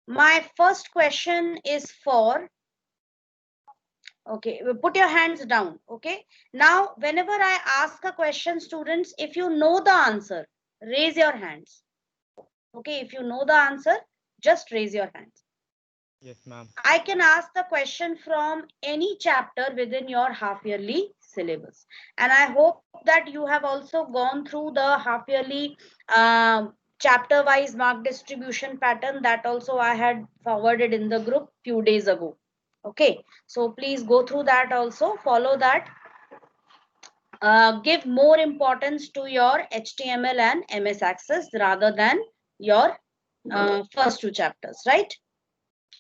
My first question is for, okay, put your hands down. Okay. Now, whenever I ask a question, students, if you know the answer, raise your hands. Okay. If you know the answer, just raise your hands. Yes, ma'am. I can ask the question from any chapter within your half yearly syllabus. And I hope that you have also gone through the half yearly chapter wise mark distribution pattern that also I had forwarded in the group few days ago. Okay, so please go through that also, follow that. Give more importance to your HTML and MS Access rather than your first two chapters, right?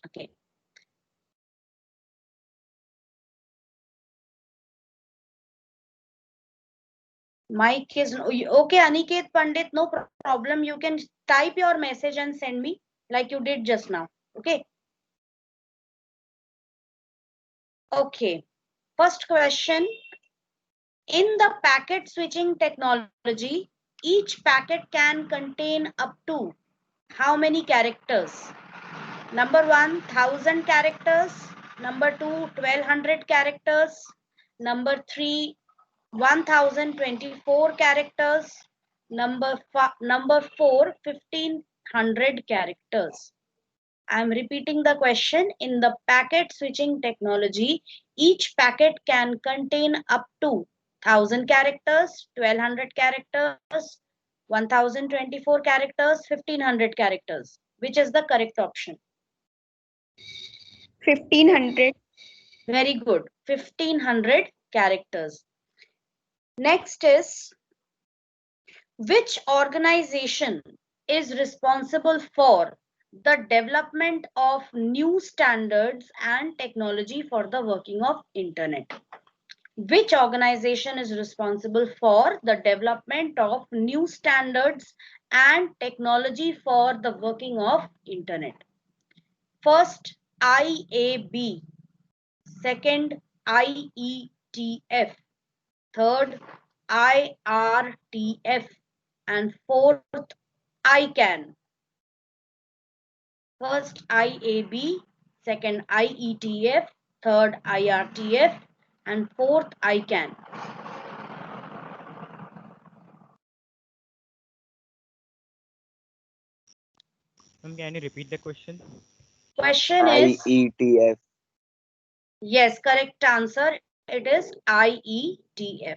Okay. Mike is okay. Aniket Pandit, no problem. You can type your message and send me like you did just now. Okay. Okay. First question. In the packet switching technology, each packet can contain up to how many characters? Number one, 1,000 characters. Number two, 1,200 characters. Number three, 1,024 characters. Number four, 1,500 characters. I am repeating the question. In the packet switching technology, each packet can contain up to 1,000 characters, 1,200 characters, 1,024 characters, 1,500 characters. Which is the correct option? 1,500. Very good. 1,500 characters. Next is, which organization is responsible for the development of new standards and technology for the working of internet? Which organization is responsible for the development of new standards and technology for the working of internet? First, IAB. Second, IETF. Third, IRTF. And fourth, ICANN. First IAB, second IETF, third IRTF, and fourth ICANN. Ma'am, can you repeat the question? Question is, IETF. yes, correct answer. It is IETF.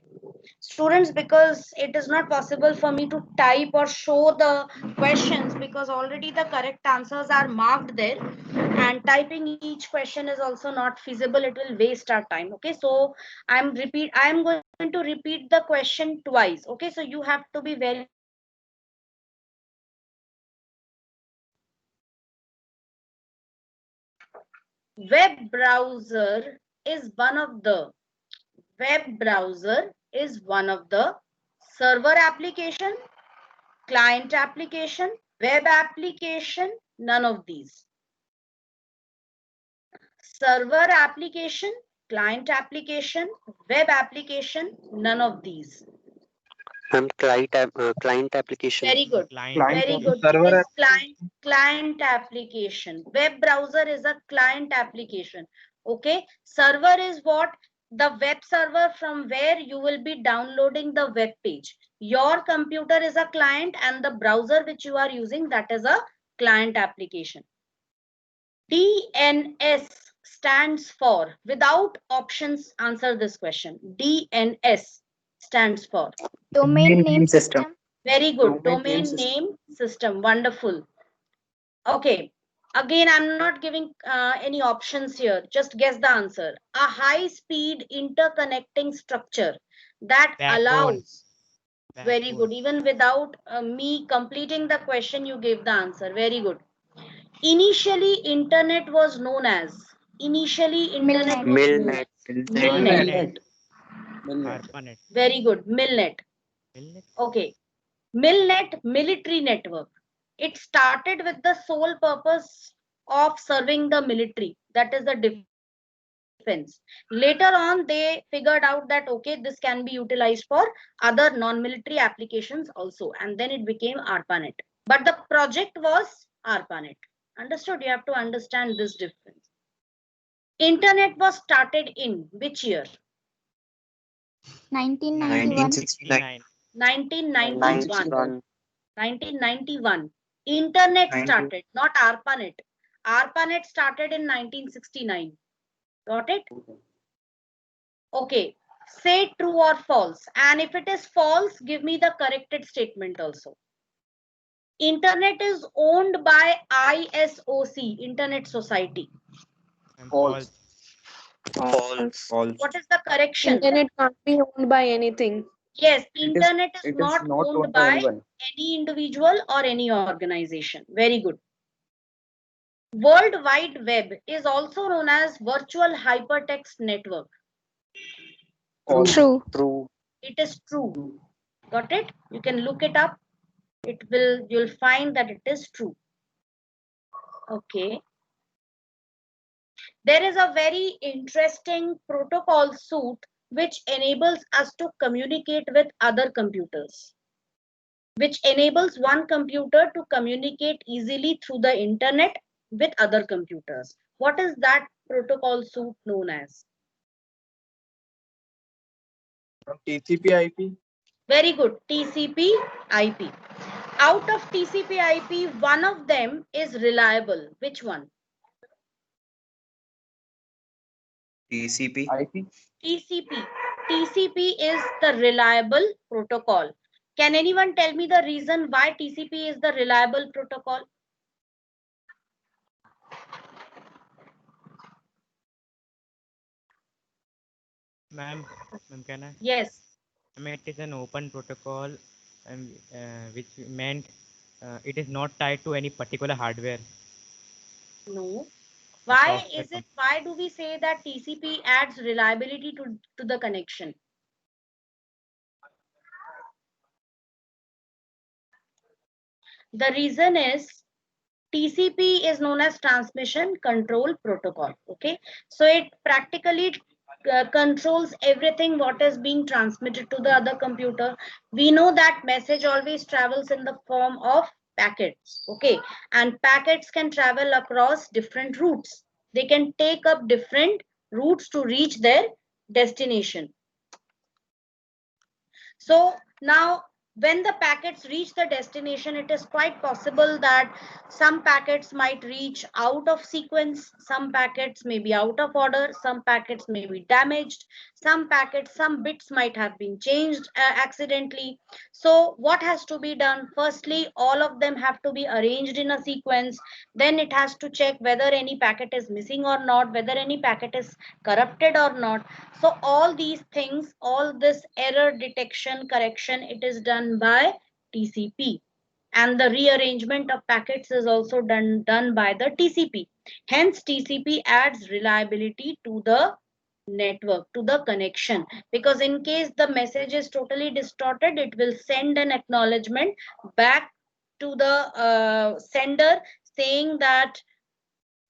Students, because it is not possible for me to type or show the questions because already the correct answers are marked there, and typing each question is also not feasible. It will waste our time. Okay, so I am going to repeat the question twice. Okay, so you have to be very web browser is one of the web browser is one of the server application, client application, web application, none of these. Server application, client application, web application, none of these. Client application. Very good. Client Very good. application. It Server is client application. Web browser is a client application. Okay. Server is what? The web server from where you will be downloading the web page. Your computer is a client and the browser which you are using, that is a client application. DNS stands for, without options, answer this question. DNS stands for. Domain name system. system. Very good. Domain name Domain system. name system. Wonderful. Okay. Again, I'm not giving any options here. Just guess the answer. A high-speed interconnecting structure that Backbone. allows. Very Backbone. good. Even without me completing the question, you gave the answer. Very good. Initially, internet was known as. Initially, internet Milnet. was known Milnet. as ARPANET. Milnet. Milnet. Milnet. ARPANET. Very good. Milnet. Milnet. Okay. Milnet military network. It started with the sole purpose of serving the military, that is the defense. Later on, they figured out that okay, this can be utilized for other non-military applications also, and then it became ARPANET. But the project was ARPANET. Understood? You have to understand this difference. Internet was started in which year? 1991. 1969. 1991. 1991. Internet started, not ARPANET. ARPANET started in 1969. Got it? Okay. Say true or false. And if it is false, give me the corrected statement also. Internet is owned by ISOC, Internet Society. False. False. What is the correction? Internet can't be owned by anything. Yes, internet is It not is not owned owned by by anyone. any individual or any organization. Very good. World Wide Web is also known as Virtual Hypertext Network. False. True. True. It is true. Got it? You can look it up. You'll find that it is true. Okay. There is a very interesting protocol suite which enables us to communicate with other computers, which enables one computer to communicate easily through the internet with other computers. What is that protocol suite known as? TCP/IP. Very good. TCP/IP. Out of TCP/IP, one of them is reliable. Which one? TCP. IP. TCP. TCP is the reliable protocol. Can anyone tell me the reason why TCP is the reliable protocol? Ma'am, can I? Yes. It is an open protocol, and which meant it is not tied to any particular hardware. No. The Why software is it? Why do we say that TCP adds reliability to the connection? The reason is TCP is known as Transmission Control Protocol. Okay, so it practically controls everything what is being transmitted to the other computer. We know that message always travels in the form of packets. Okay, and packets can travel across different routes. They can take up different routes to reach their destination. So now when the packets reach the destination, it is quite possible that some packets might reach out of sequence, some packets may be out of order, some packets may be damaged, some packets, some bits might have been changed accidentally. So what has to be done? Firstly, all of them have to be arranged in a sequence. Then it has to check whether any packet is missing or not, whether any packet is corrupted or not. So all these things, all this error detection, correction, it is done by TCP. And the rearrangement of packets is also done by the TCP. Hence, TCP adds reliability to the network, to the connection. Because in case the message is totally distorted, it will send an acknowledgement back to the sender saying that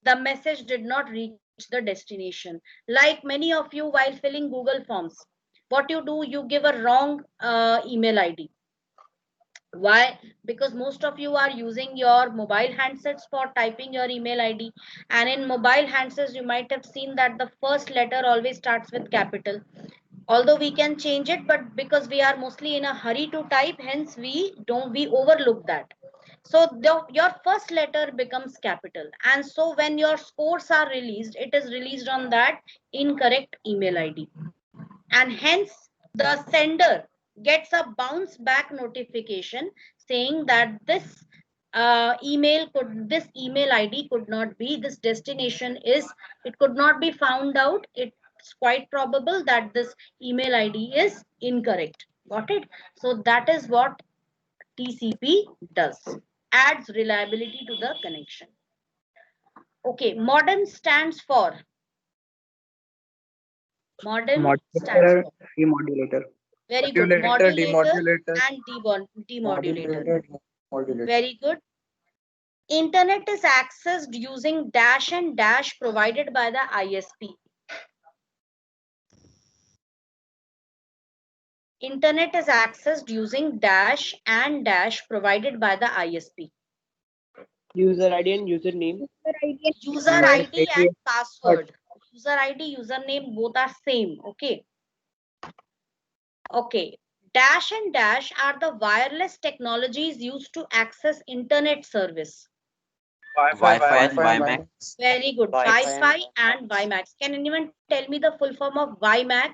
the message did not reach the destination. Like many of you, while filling Google Forms, what you do, you give a wrong email ID. Why? Because most of you are using your mobile handsets for typing your email ID, and in mobile handsets you might have seen that the first letter always starts with capital. Although we can change it, but because we are mostly in a hurry to type, hence we overlook that. So your first letter becomes capital, and so when your scores are released, it is released on that incorrect email ID, and hence the sender gets a bounce back notification saying that this email ID could not be, this destination is, it could not be found out. It's quite probable that this email ID is incorrect. Got it? So that is what TCP does, adds reliability to the connection. Okay, modem stands for, modem stands Modulator. for, Demodulator. very good, modulator and demodulator. Demodulator. Very good. Internet is accessed using dash and dash provided by the ISP. Internet is accessed using dash and dash provided by the ISP. User ID and username. User User ID ID and password. User ID, username, both are same. Okay. Okay. Dash and dash are the wireless technologies used to access internet service. Wi-Fi and WiMAX. Very good. Wi-Fi and WiMAX. Can anyone tell me the full form of WiMAX?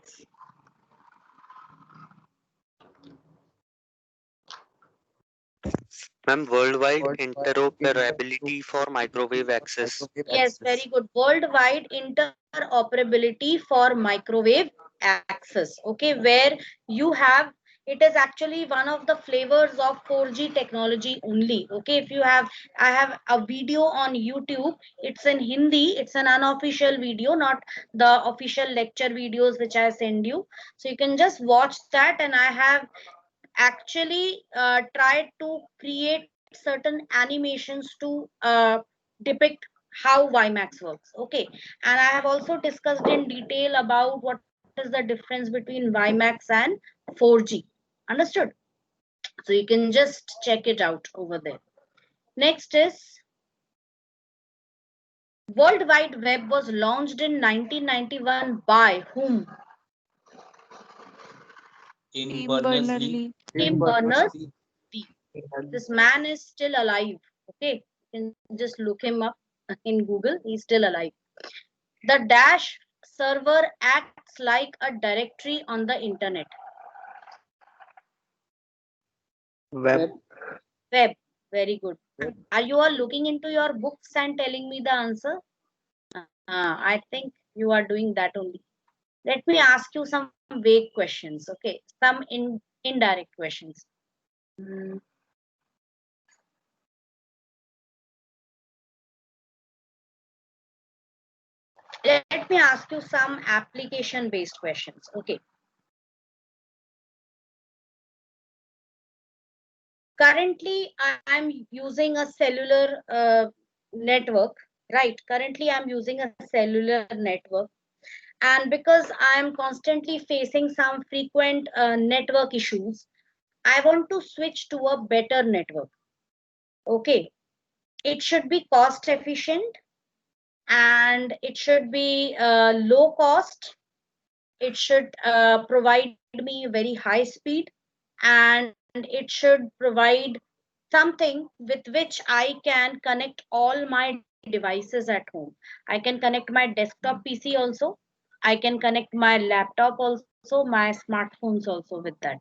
Ma'am, worldwide interoperability for microwave access. Yes, very good. Worldwide interoperability for microwave access. Okay, where you have, it is actually one of the flavors of 4G technology only. Okay, if you have, I have a video on YouTube. It's in Hindi. It's an unofficial video, not the official lecture videos which I send you. So you can just watch that, and I have actually tried to create certain animations to depict how WiMAX works. Okay, and I have also discussed in detail about what is the difference between WiMAX and 4G. Understood? So you can just check it out over there. Next is World Wide Web was launched in 1991 by whom? Tim Berners-Lee. Tim Berners-Lee. This man is still alive. Okay, you can just look him up in Google. He's still alive. The Dash server acts like a directory on the internet. Web. Web. Very good. Are you all looking into your books and telling me the answer? I think you are doing that only. Let me ask you some vague questions. Okay, some indirect questions. Hmm. Let me ask you some application based questions. Okay. Currently, I'm using a cellular network, right? Currently, I'm using a cellular network. And because I'm constantly facing some frequent network issues, I want to switch to a better network. Okay. It should be cost efficient, and it should be low cost. It should provide me very high speed, and it should provide something with which I can connect all my devices at home. I can connect my desktop PC also. I can connect my laptop also, my smartphones also with that.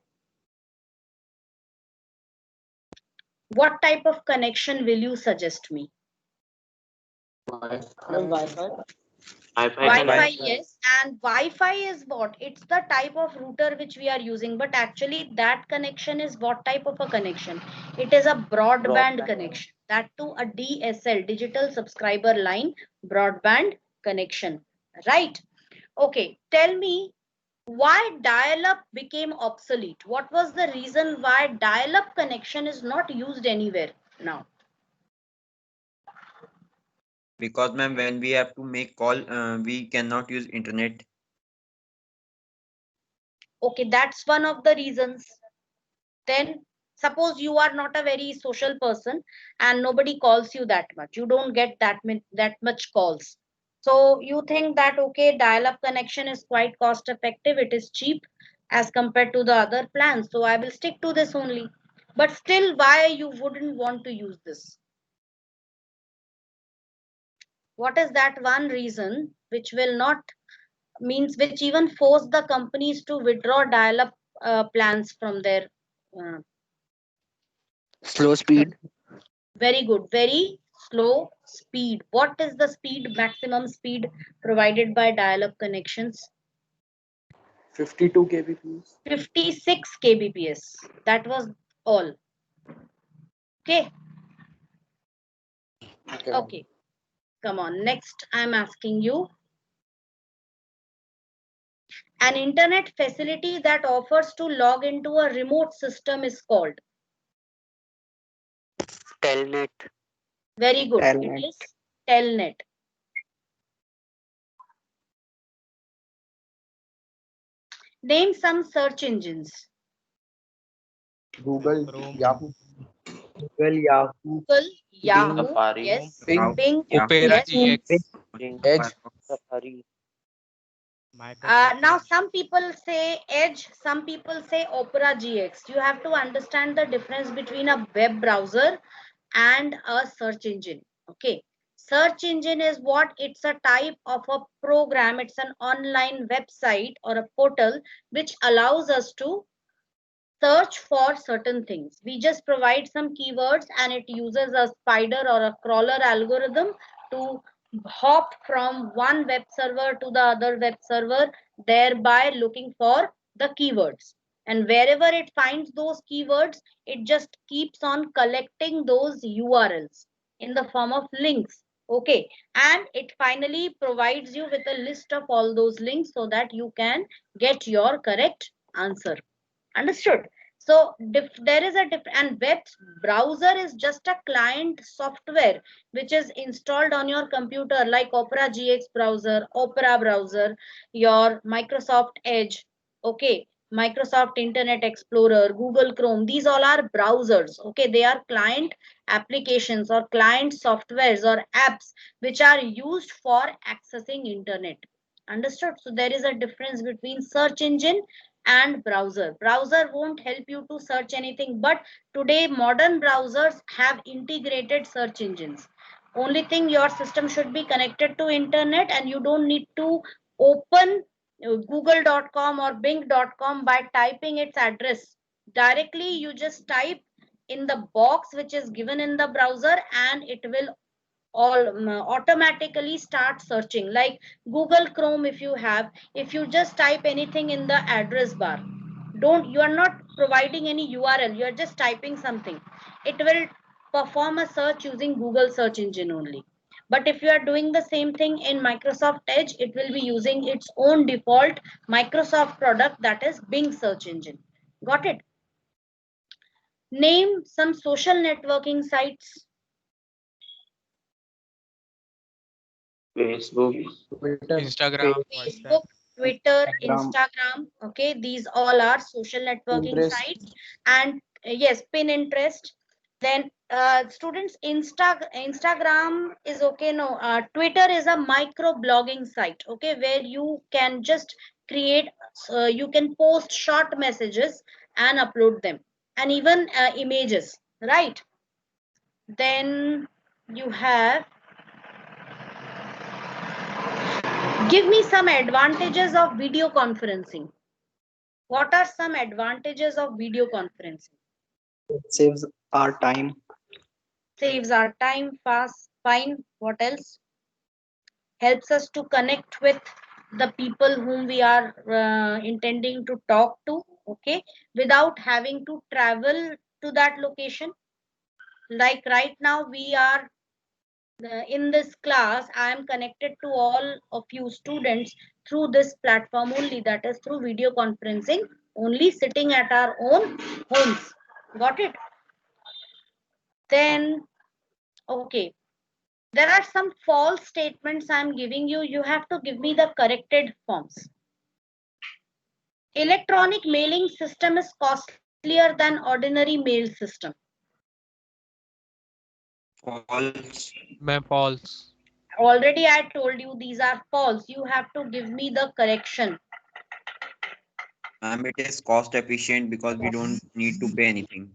What type of connection will you suggest me? Wi-Fi. Wi-Fi, yes. And Wi-Fi is what? It's the type of router which we are using, but actually that connection is what type of a connection? It is a broadband connection. That too a DSL, digital subscriber line broadband connection, right? Okay, tell me why dial-up became obsolete. What was the reason why dial-up connection is not used anywhere now? Because ma'am, when we have to make call, we cannot use internet. Okay, that's one of the reasons. Then suppose you are not a very social person and nobody calls you that much. You don't get that much calls. So you think that okay, dial-up connection is quite cost effective. It is cheap as compared to the other plans. So I will stick to this only. But still, why you wouldn't want to use this? What is that one reason which will not means which even force the companies to withdraw dial-up plans from their uh, Slow speed. very good, very slow speed. What is the speed, maximum speed provided by dial-up connections? 52 kbps. 56 kbps. That was all. Okay. Okay. Come on. Next, I'm asking you. An internet facility that offers to log into a remote system is called. Telnet. Very good. Telnet. It is Telnet. Name some search engines. Google, Chrome. Yahoo. Google, Yahoo. Google, Yahoo, Safari. yes. Bing. Bing, Opera yes. GX. Edge. Safari. Microsoft Now Edge. some people say Edge, some people say Opera GX. You have to understand the difference between a web browser and a search engine. Okay. Search engine is what? It's a type of a program. It's an online website or a portal which allows us to search for certain things. We just provide some keywords and it uses a spider or a crawler algorithm to hop from one web server to the other web server, thereby looking for the keywords. And wherever it finds those keywords, it just keeps on collecting those URLs in the form of links. Okay. And it finally provides you with a list of all those links so that you can get your correct answer. Understood? So there is a different, and web browser is just a client software which is installed on your computer, like Opera GX browser, Opera browser, your Microsoft Edge, okay, Microsoft Internet Explorer, Google Chrome. These all are browsers. Okay, they are client applications or client softwares or apps which are used for accessing internet. Understood? So there is a difference between search engine and browser. Browser won't help you to search anything, but today modern browsers have integrated search engines. Only thing, your system should be connected to internet and you don't need to open google.com or bing.com by typing its address directly. You just type in the box which is given in the browser and it will all automatically start searching. Like Google Chrome, if you have, if you just type anything in the address bar, don't, you are not providing any URL, you are just typing something, it will perform a search using Google search engine only. But if you are doing the same thing in Microsoft Edge, it will be using its own default Microsoft product, that is Bing search engine. Got it? Name some social networking sites. Facebook. Twitter. Instagram. WhatsApp. Facebook, Twitter, Instagram. Instagram. Okay, these all are social networking Pinterest. sites. And yes, Pinterest. Then students, Instagram is okay. No, Twitter is a micro blogging site. Okay, where you can just create, you can post short messages and upload them, and even images. Right. Then you have, give me some advantages of video conferencing. What are some advantages of video conferencing? It saves our time. Saves our time, fast, fine. What else? Helps us to connect with the people whom we are intending to talk to, okay, without having to travel to that location. Like right now, we are in this class, I am connected to all of you students through this platform only, that is through video conferencing, only sitting at our own homes. Got it? Then, okay, there are some false statements I am giving you. You have to give me the corrected forms. Electronic mailing system is costlier than ordinary mail system. False. Ma'am, false. Already I told you these are false. You have to give me the correction. It is cost efficient because we don't need to pay anything.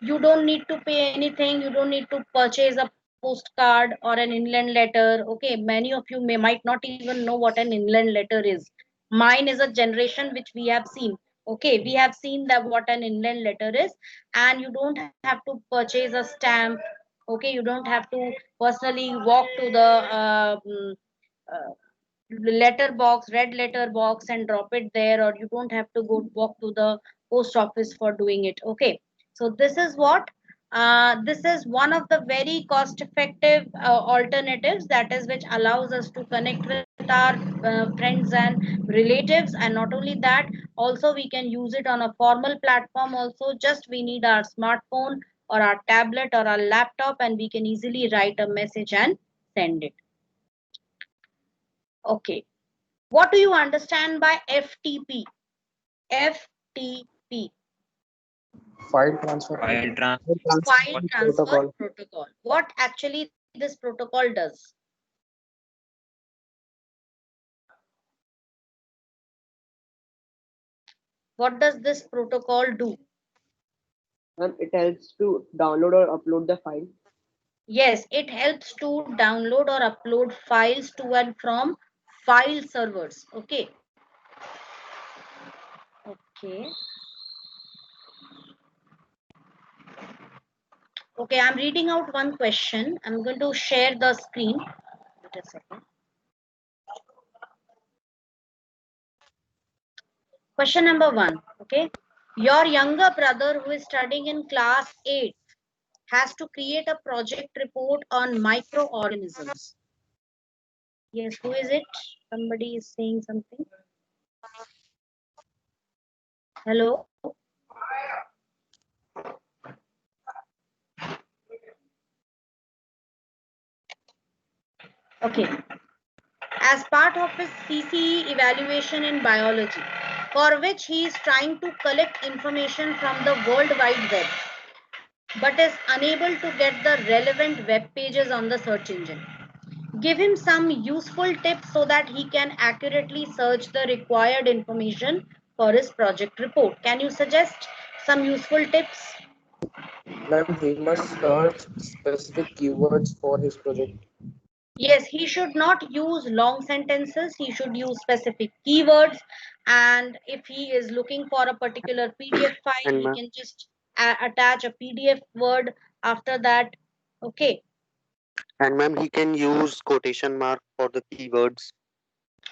You don't need to pay anything. You don't need to purchase a postcard or an inland letter. Okay, many of you might not even know what an inland letter is. Mine is a generation which we have seen. Okay, we have seen that what an inland letter is, and you don't have to purchase a stamp. Okay, you don't have to personally walk to the uh, letter box, red letter box, and drop it there, or you don't have to go walk to the post office for doing it. Okay, so this is what, this is one of the very cost effective alternatives, that is which allows us to connect with our friends and relatives. And not only that, also we can use it on a formal platform also. Just we need our smartphone or our tablet or our laptop, and we can easily write a message and send it. Okay, what do you understand by FTP? FTP. File transfer File transfer. File transfer protocol. protocol. What actually this protocol does? What does this protocol do? It helps to download or upload the file. Yes, it helps to download or upload files to and from file servers. Okay. Okay. Okay, I'm reading out one question. I'm going to share the screen. Wait a second. Question number 1. Okay. Your younger brother who is studying in class 8 has to create a project report on microorganisms. Yes, who is it? Somebody is saying something. Hello. Okay. As part of his CCE evaluation in biology, for which he is trying to collect information from the World Wide Web, but is unable to get the relevant web pages on the search engine. Give him some useful tips so that he can accurately search the required information for his project report. Can you suggest some useful tips? Ma'am, he must search specific keywords for his project. Yes, he should not use long sentences. He should use specific keywords. And if he is looking for a particular PDF file, And he ma'am, can just attach a PDF word after that. Okay. he can use quotation mark for the keywords.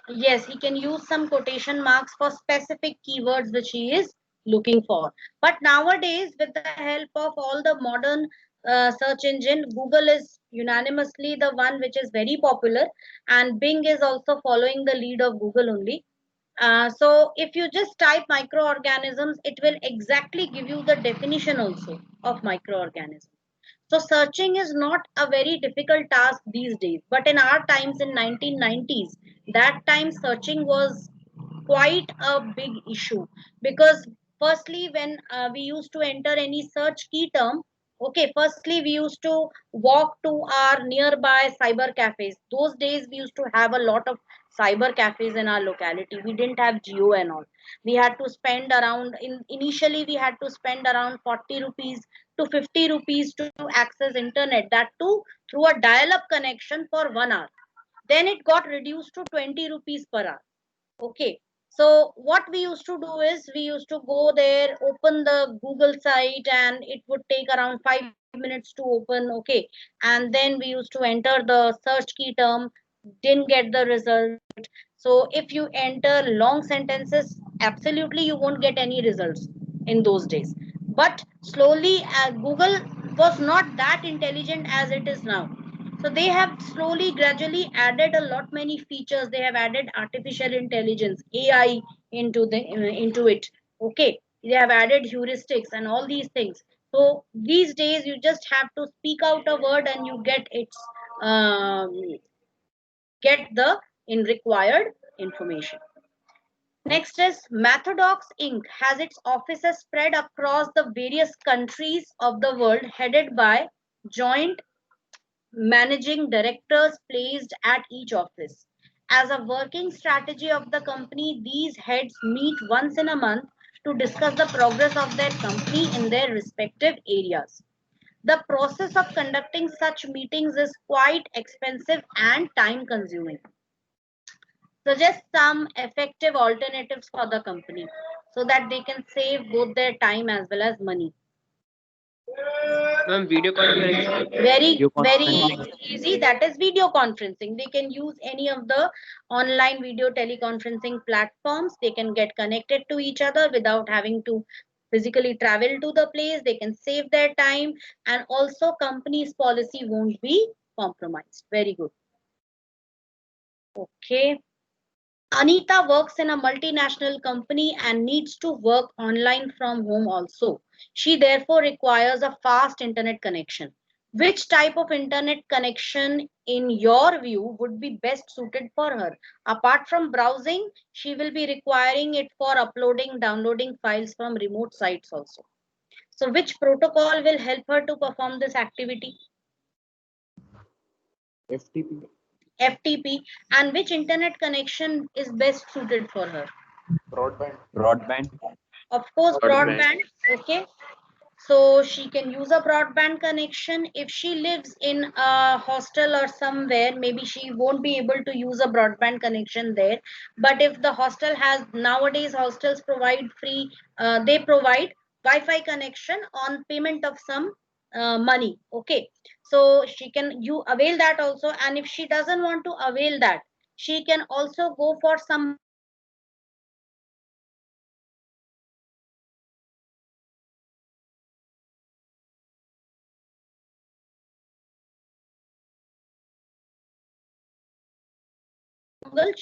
Yes, he can use some quotation marks for specific keywords which he is looking for. But nowadays, with the help of all the modern search engine, Google is unanimously the one which is very popular, and Bing is also following the lead of Google only. So if you just type microorganisms, it will exactly give you the definition also of microorganisms. So searching is not a very difficult task these days, but in our times in 1990s, that time searching was quite a big issue, because firstly when we used to enter any search key term, okay, firstly we used to walk to our nearby cyber cafes. Those days we used to have a lot of cyber cafes in our locality. We didn't have Geo and all. We had to spend around, initially we had to spend around 40 rupees to 50 rupees to access internet, that too through a dial up connection for 1 hour. Then it got reduced to 20 rupees per hour. Okay. So what we used to do is we used to go there, open the Google site, and it would take around 5 minutes to open. Okay. And then we used to enter the search key term, didn't get the result. So if you enter long sentences, absolutely you won't get any results in those days. But slowly, Google was not that intelligent as it is now. So they have slowly, gradually added a lot many features. They have added artificial intelligence, AI, into it. Okay, they have added heuristics and all these things. So these days, you just have to speak out a word and you um, get the in required information. Next is Methodox Inc. has its offices spread across the various countries of the world, headed by joint managing directors placed at each office. As a working strategy of the company, these heads meet once in a month to discuss the progress of their company in their respective areas. The process of conducting such meetings is quite expensive and time consuming. Suggest some effective alternatives for the company so that they can save both their time as well as money. Video conferencing. Very, Video very conferencing. easy. That is video conferencing. They can use any of the online video teleconferencing platforms. They can get connected to each other without having to physically travel to the place. They can save their time, and also company's policy won't be compromised. Very good. Okay. Anita works in a multinational company and needs to work online from home also. She therefore requires a fast internet connection. Which type of internet connection, in your view, would be best suited for her? Apart from browsing, she will be requiring it for uploading, downloading files from remote sites also. So which protocol will help her to perform this activity? FTP. FTP. And which internet connection is best suited for her? Broadband. Broadband. Of course, Broadband. broadband. Okay. So she can use a broadband connection. If she lives in a hostel or somewhere, maybe she won't be able to use a broadband connection there. But if the hostel has, nowadays hostels provide free, they provide Wi-Fi connection on payment of some money. Okay. So she can you avail that also. And if she doesn't want to avail that, she can also go for some Google.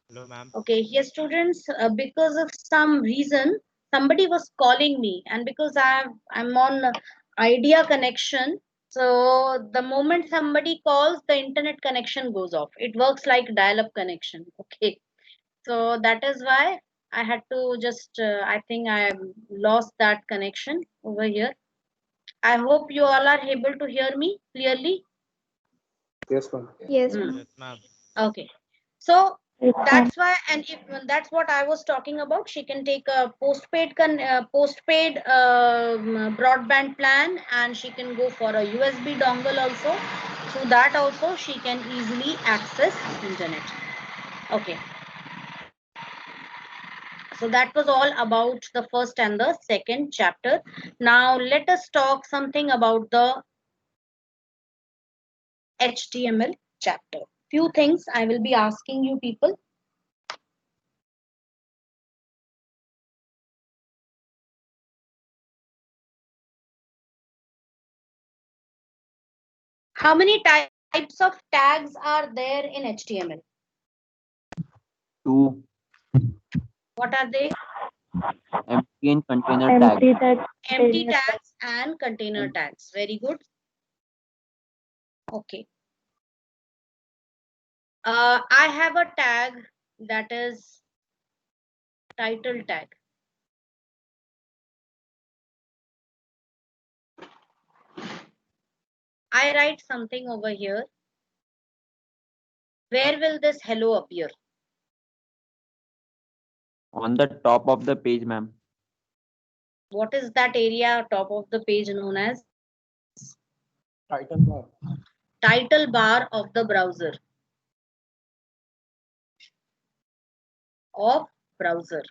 Hello, ma'am. Okay, yes, students, because of some reason, somebody was calling me, and because I'm on idea connection, so the moment somebody calls, the internet connection goes off. It works like dial-up connection. Okay, so that is why I had to just, I think I lost that connection over here. I hope you all are able to hear me clearly. Yes, ma'am. Yes, Hmm. ma'am. Yes, ma'am. Okay. So Yes, ma'am. that's why, and if that's what I was talking about, she can take a postpaid broadband plan, and she can go for a USB dongle also. Through that also, she can easily access internet. Okay. So that was all about the first and the second chapter. Now let us talk something about the HTML chapter. Few things I will be asking you people. How many types of tags are there in HTML? 2. What are they? Empty and container tag. Empty that Empty container tag. tags and container tags. Very good. Okay. I have a tag that is title tag. I write something over here. Where will this hello appear? On the top of the page, ma'am. What is that area top of the page known as? Title bar. Title bar of the browser. Of browser.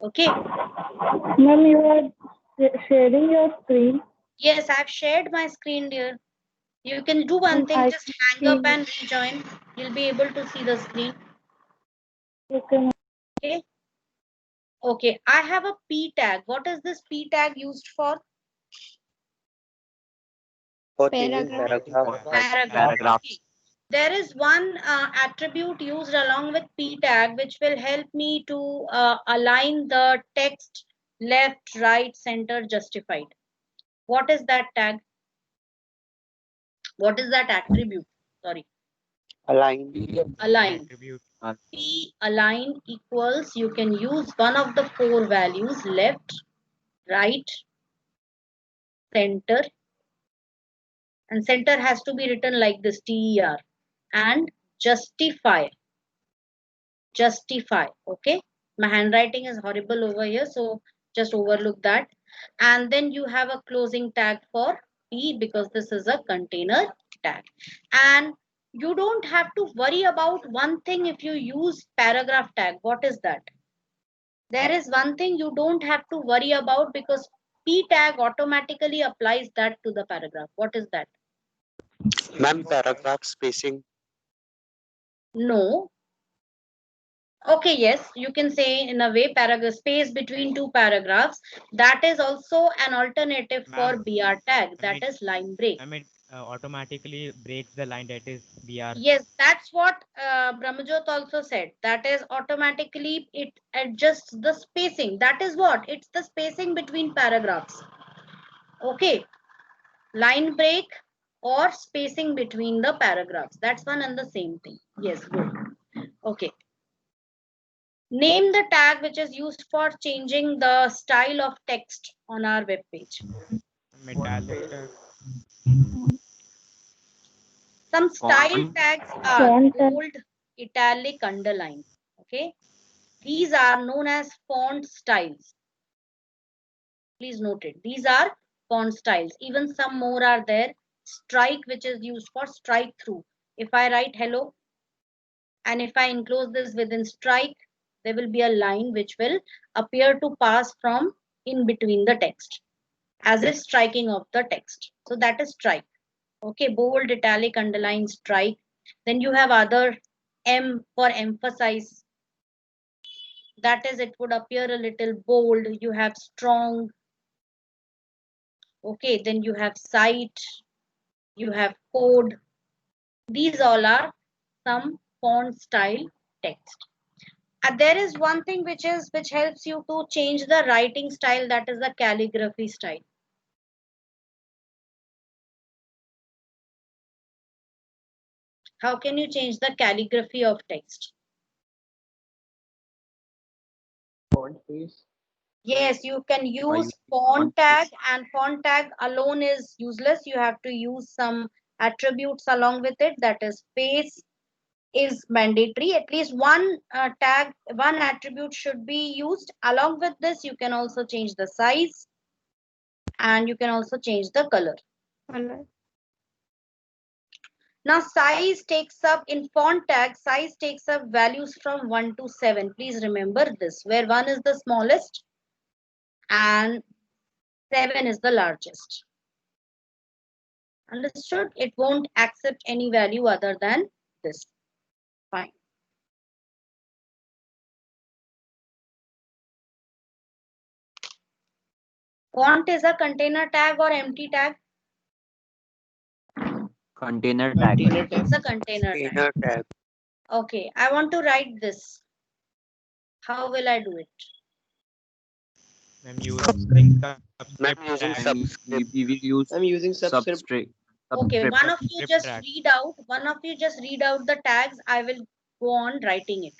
Okay. Ma'am, you are sharing your screen. Yes, I've shared my screen, dear. You can do one thing, I just can hang up see. and rejoin. You'll be able to see the screen. Okay, ma'am. Okay. Okay. I have a P tag. What is this P tag used for? For changing Paragraph. paragraph. Paragraph. Paragraph. Okay. There is one attribute used along with P tag which will help me to align the text left, right, center, justified. What is that tag? What is that attribute? Sorry. Align. Align. Attribute. P align equals, you can use one of the four values, left, right, center, and center has to be written like this, TER, and justify. Justify. Okay, my handwriting is horrible over here, so just overlook that. And then you have a closing tag for P because this is a container tag. And you don't have to worry about one thing if you use paragraph tag. What is that? There is one thing you don't have to worry about because P tag automatically applies that to the paragraph. What is that? Ma'am, paragraph spacing. No. Okay, yes, you can say in a way paragraph space between two paragraphs. That is also an alternative for Ma'am, BR tag. ma'am, That is line break. it automatically breaks the line, that is BR. Yes, that's what Brahmajot also said. That is automatically it adjusts the spacing. That is what? It's the spacing between paragraphs. Okay. Line break or spacing between the paragraphs. That's one and the same thing. Yes, good. Okay. Name the tag which is used for changing the style of text on our web page. Metallic tag. Some style Font. tags are Font tag. bold, italic, underline. Okay. These are known as font styles. Please note it. These are font styles. Even some more are there. Strike, which is used for strike through. If I write hello and if I enclose this within strike, there will be a line which will appear to pass from in between the text as if striking of the text. So that is strike. Okay, bold, italic, underline, strike. Then you have other M for emphasize. That is, it would appear a little bold. You have strong. Okay, then you have cite. You have code. These all are some font style text. And there is one thing which helps you to change the writing style, that is the calligraphy style. How can you change the calligraphy of text? Font face. Yes, you can By use using font font tag, face. and font tag alone is useless. You have to use some attributes along with it. That is, face is mandatory. At least one tag, one attribute should be used. Along with this, you can also change the size and you can also change the color. Now, size takes up in font tag, size takes up values from 1 to 7. Please remember this, where 1 is the smallest and 7 is the largest. Understood? It won't accept any value other than this. Fine. Font is a container tag or empty tag? Container tag. It's a container tag. Inner tag. Okay, I want to write this. How will I do it? I'm using Ma'am, subscript using tag. subscript. We will use I'm using subscript. subscript. Okay, one of you Subscript just tag. read out. One of you just read out the tags. I will go on writing it.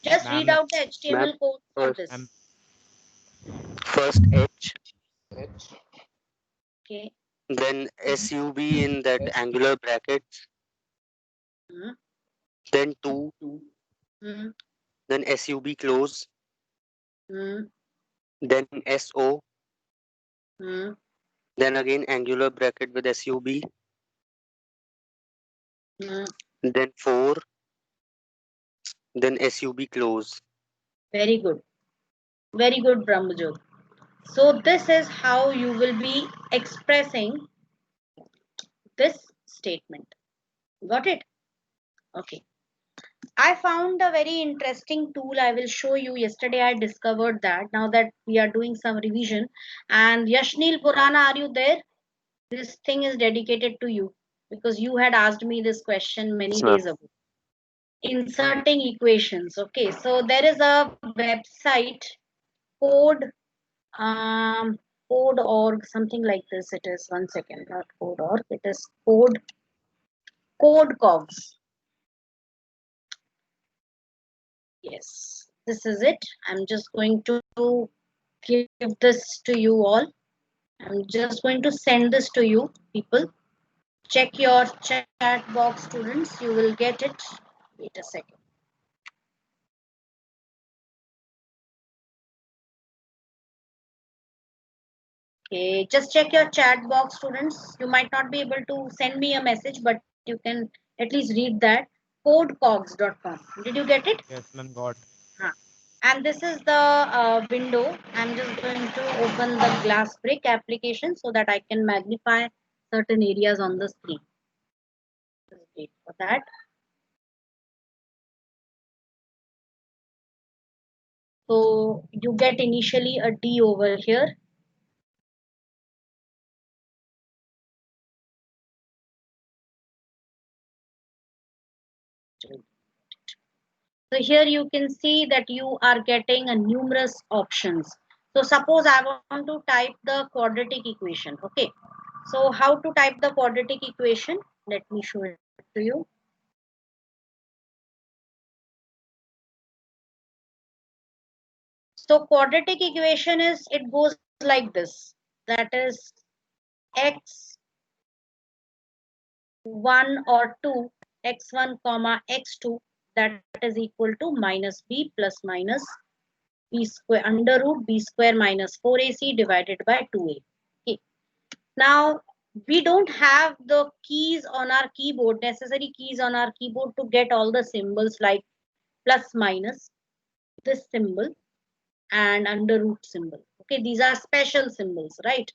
Just read Ma'am, out the Ma'am, HTML code for first, this. I'm first H, H. Okay. then SUB in that angular brackets, Hmm. then 2, Hmm. then SUB close, Hmm. then SO, Hmm. then again angular bracket with SUB, Hmm. then 4, then SUB close. Very good. Very good, Brahmajot. So this is how you will be expressing this statement. Got it? Okay. I found a very interesting tool. I will show you. Yesterday I discovered that. Now that we are doing some revision. And Yashnil Purana, are you there? This thing is dedicated to you because you had asked me this question many Yes, ma'am. days ago. Inserting equations. Okay, so there is a website code code.org, something like this. It is, one second, not code.org, it is codecogs. Yes, this is it. I'm just going to give this to you all. I'm just going to send this to you people. Check your chat box, students. You will get it. Wait a second. Okay, just check your chat box, students. You might not be able to send me a message, but you can at least read that. Codecogs.com. Did you get it? yes, ma'am. Got. And this is the window. I'm just going to open the Glassbrick application so that I can magnify certain areas on the screen. Just wait for that. So you get initially a D over here. So here you can see that you are getting a numerous options. So suppose I want to type the quadratic equation. Okay. So how to type the quadratic equation? Let me show it to you. So quadratic equation is, it goes like this. That is x1 or 2, x1 comma x2, that is equal to minus b plus minus b square under root b square minus 4ac divided by 2a. Okay. Now we don't have the keys on our keyboard, necessary keys on our keyboard to get all the symbols like plus minus, this symbol, and under root symbol. Okay, these are special symbols, right?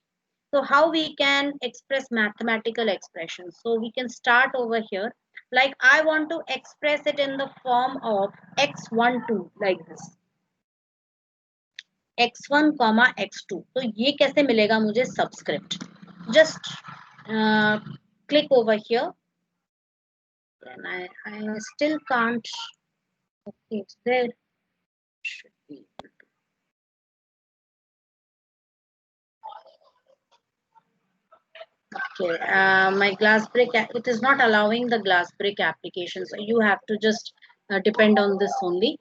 So how we can express mathematical expressions? So we can start over here. Like I want to express it in the form of x12 like this. x1 comma x2. तो ये कैसे मिलेगा मुझे subscript? Just click over here. And I still can't. Okay, it's there. Should be. Okay, my glass break, it is not allowing the glass break application. So you have to just depend on this only.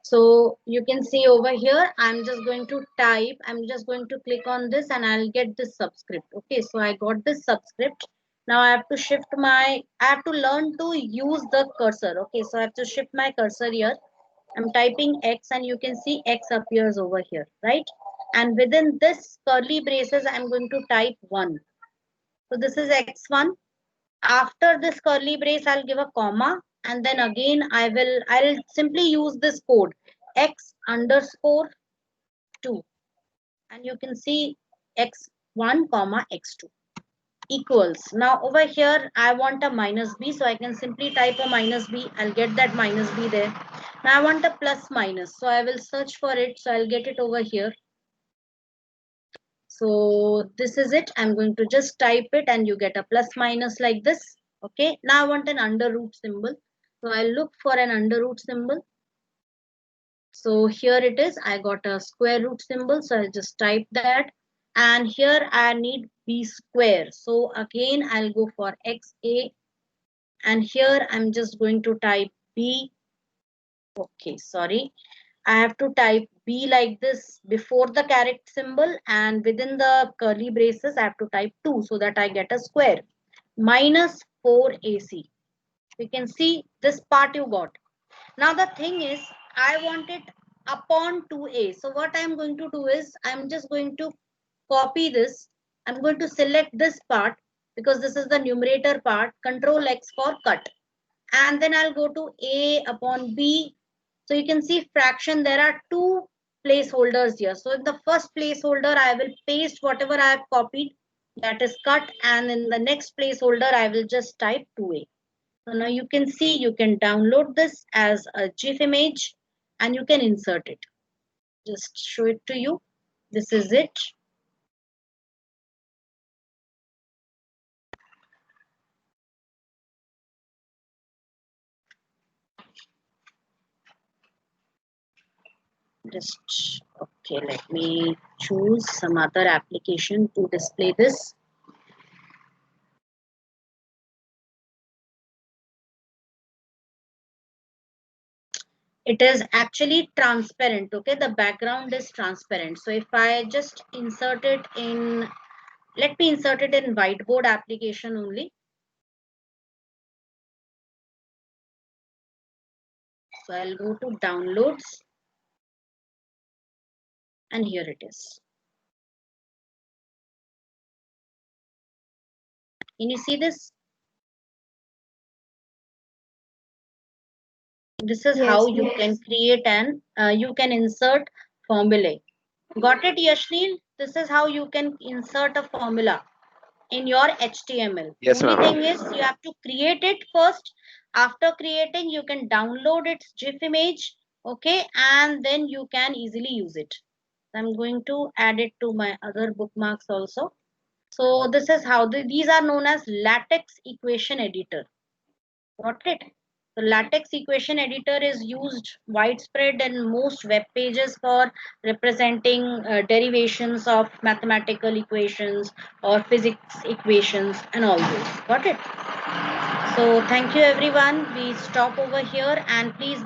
So you can see over here, I'm just going to type, I'm just going to click on this and I'll get this subscript. Okay, so I got this subscript. Now I have to shift my, I have to learn to use the cursor. Okay, so I have to shift my cursor here. I'm typing X and you can see X appears over here, right? And within this curly braces, I'm going to type 1. So this is x1. After this curly brace, I'll give a comma, and then again I'll simply use this code x underscore 2, and you can see x1 comma x2 equals. Now over here I want a minus b, so I can simply type a minus b. I'll get that minus b there. Now I want a plus minus, so I will search for it, so I'll get it over here. So this is it. I'm going to just type it and you get a plus minus like this. Okay. Now I want an under root symbol. So I'll look for an under root symbol. So here it is. I got a square root symbol. So I'll just type that. And here I need b square. So again, I'll go for xa. And here I'm just going to type b. Okay, sorry. I have to type B like this before the caret symbol, and within the curly braces I have to type 2 so that I get a square. Minus 4AC. You can see this part you got. Now the thing is, I want it upon 2A. So what I'm going to do is, I'm just going to copy this. I'm going to select this part because this is the numerator part. Control X for cut. And then I'll go to A upon B. So you can see fraction, there are two placeholders here. So in the first placeholder, I will paste whatever I have copied, that is cut. And in the next placeholder, I will just type 2A. So now you can see, you can download this as a GIF image and you can insert it. Just show it to you. This is it. Just okay, let me choose some other application to display this. It is actually transparent. Okay, the background is transparent. So if I just insert it in, let me insert it in whiteboard application only. So I'll go to downloads and here it is. Can you see this? This is how you can create and you can insert formulae. Got it, Yashneel? This is how you can insert a formula in your HTML. Yes, Only ma'am. thing is you have to create it first. After creating, you can download its GIF image, okay, and then you can easily use it. I'm going to add it to my other bookmarks also. So this is how these are known as LaTeX equation editor. Got it? The LaTeX equation editor is used widespread in most web pages for representing derivations of mathematical equations or physics equations and all those. Got it? So thank you everyone. We stop over here and please